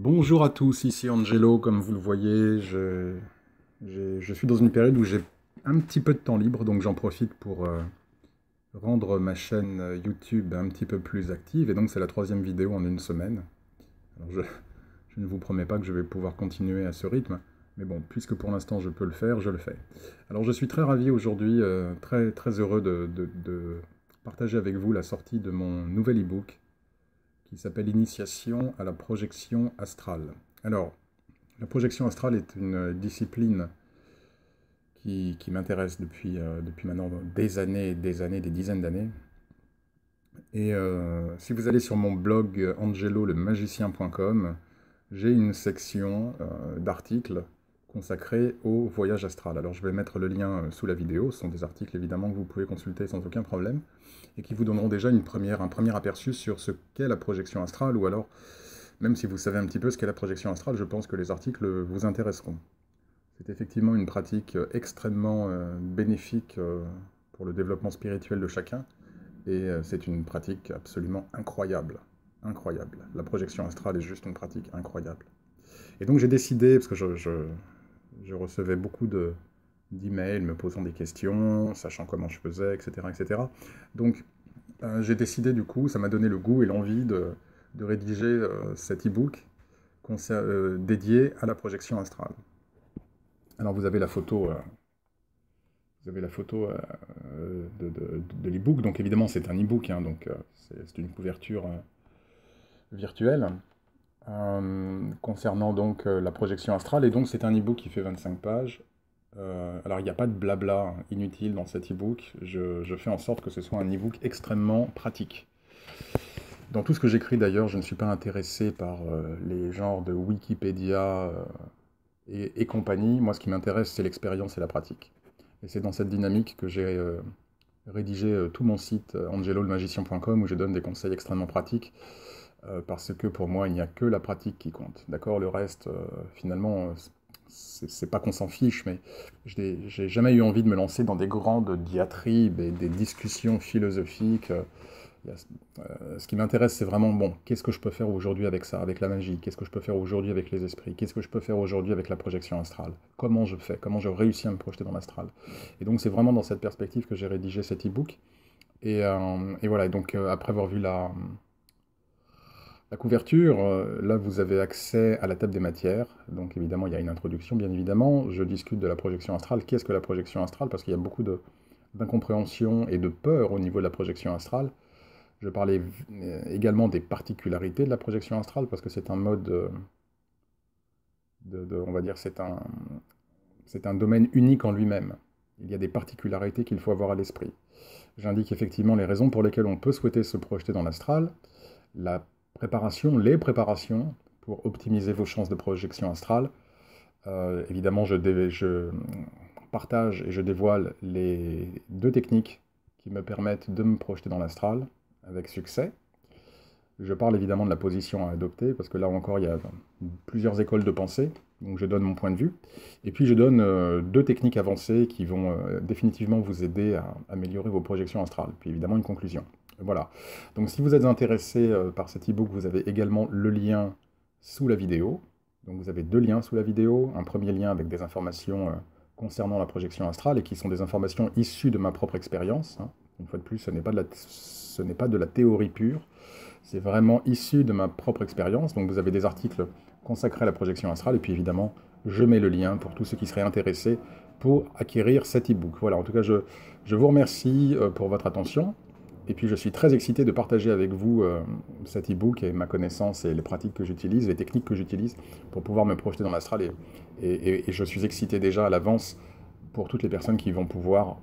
Bonjour à tous, ici Angelo, comme vous le voyez, je suis dans une période où j'ai un petit peu de temps libre, donc j'en profite pour rendre ma chaîne YouTube un petit peu plus active, et donc c'est la troisième vidéo en une semaine. Alors je ne vous promets pas que je vais pouvoir continuer à ce rythme, mais bon, puisque pour l'instant je peux le faire, je le fais. Alors je suis très ravi aujourd'hui, très heureux de partager avec vous la sortie de mon nouvel e-book, qui s'appelle Initiation à la projection astrale. Alors, la projection astrale est une discipline qui m'intéresse depuis maintenant des années, des dizaines d'années. Et si vous allez sur mon blog angelolemagicien.com, j'ai une section d'articles consacrée au voyage astral. Alors je vais mettre le lien sous la vidéo, ce sont des articles évidemment que vous pouvez consulter sans aucun problème, et qui vous donneront déjà un premier aperçu sur ce qu'est la projection astrale, ou alors, même si vous savez un petit peu ce qu'est la projection astrale, je pense que les articles vous intéresseront. C'est effectivement une pratique extrêmement bénéfique pour le développement spirituel de chacun, et c'est une pratique absolument incroyable. Incroyable. La projection astrale est juste une pratique incroyable. Et donc j'ai décidé, parce que je recevais beaucoup d'emails me posant des questions, sachant comment je faisais, etc. etc. Donc j'ai décidé du coup, ça m'a donné le goût et l'envie de rédiger cet e-book dédié à la projection astrale. Alors vous avez la photo, de l'e-book, donc évidemment c'est un e-book, hein, donc c'est une couverture virtuelle concernant donc la projection astrale, et donc c'est un e-book qui fait 25 pages. Alors il n'y a pas de blabla inutile dans cet e-book, je fais en sorte que ce soit un e-book extrêmement pratique. Dans tout ce que j'écris d'ailleurs, je ne suis pas intéressé par les genres de Wikipédia et compagnie. Moi ce qui m'intéresse c'est l'expérience et la pratique. Et c'est dans cette dynamique que j'ai rédigé tout mon site angelolemagicien.com, où je donne des conseils extrêmement pratiques, parce que pour moi, il n'y a que la pratique qui compte. D'accord, le reste, finalement, c'est pas qu'on s'en fiche, mais j'ai jamais eu envie de me lancer dans des grandes diatribes et des discussions philosophiques. Ce qui m'intéresse, c'est vraiment, bon, qu'est-ce que je peux faire aujourd'hui avec ça, avec la magie? Qu'est-ce que je peux faire aujourd'hui avec les esprits? Qu'est-ce que je peux faire aujourd'hui avec la projection astrale? Comment je fais? Comment je réussis à me projeter dans l'astral? Et donc, c'est vraiment dans cette perspective que j'ai rédigé cet e-book. Et voilà, et donc, après avoir vu la couverture, là, vous avez accès à la table des matières. Donc, évidemment, il y a une introduction, bien évidemment. Je discute de la projection astrale. Qu'est-ce que la projection astrale? Parce qu'il y a beaucoup d'incompréhension et de peur au niveau de la projection astrale. Je parlais également des particularités de la projection astrale, parce que c'est un mode, on va dire, c'est un domaine unique en lui-même. Il y a des particularités qu'il faut avoir à l'esprit. J'indique effectivement les raisons pour lesquelles on peut souhaiter se projeter dans l'astral, les préparations pour optimiser vos chances de projection astrale. Évidemment, je partage et je dévoile les deux techniques qui me permettent de me projeter dans l'astral avec succès. Je parle évidemment de la position à adopter, parce que là encore, il y a plusieurs écoles de pensée, donc je donne mon point de vue. Et puis je donne deux techniques avancées qui vont définitivement vous aider à améliorer vos projections astrales. Puis évidemment une conclusion. Voilà. Donc si vous êtes intéressé par cet e-book, vous avez également le lien sous la vidéo. Donc vous avez deux liens sous la vidéo. Un premier lien avec des informations concernant la projection astrale, et qui sont des informations issues de ma propre expérience, hein. Une fois de plus, ce n'est pas de la théorie pure, c'est vraiment issu de ma propre expérience. Donc vous avez des articles consacrés à la projection astrale, et puis évidemment, je mets le lien pour tous ceux qui seraient intéressés pour acquérir cet e-book. Voilà, en tout cas, je vous remercie pour votre attention, et puis je suis très excité de partager avec vous cet e-book et ma connaissance et les pratiques que j'utilise, les techniques que j'utilise pour pouvoir me projeter dans l'astral, et je suis excité déjà à l'avance pour toutes les personnes qui vont pouvoir,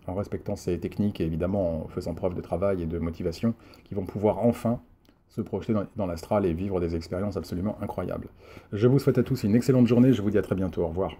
en respectant ces techniques et évidemment en faisant preuve de travail et de motivation, qui vont pouvoir enfin se projeter dans l'astral et vivre des expériences absolument incroyables. Je vous souhaite à tous une excellente journée, je vous dis à très bientôt, au revoir.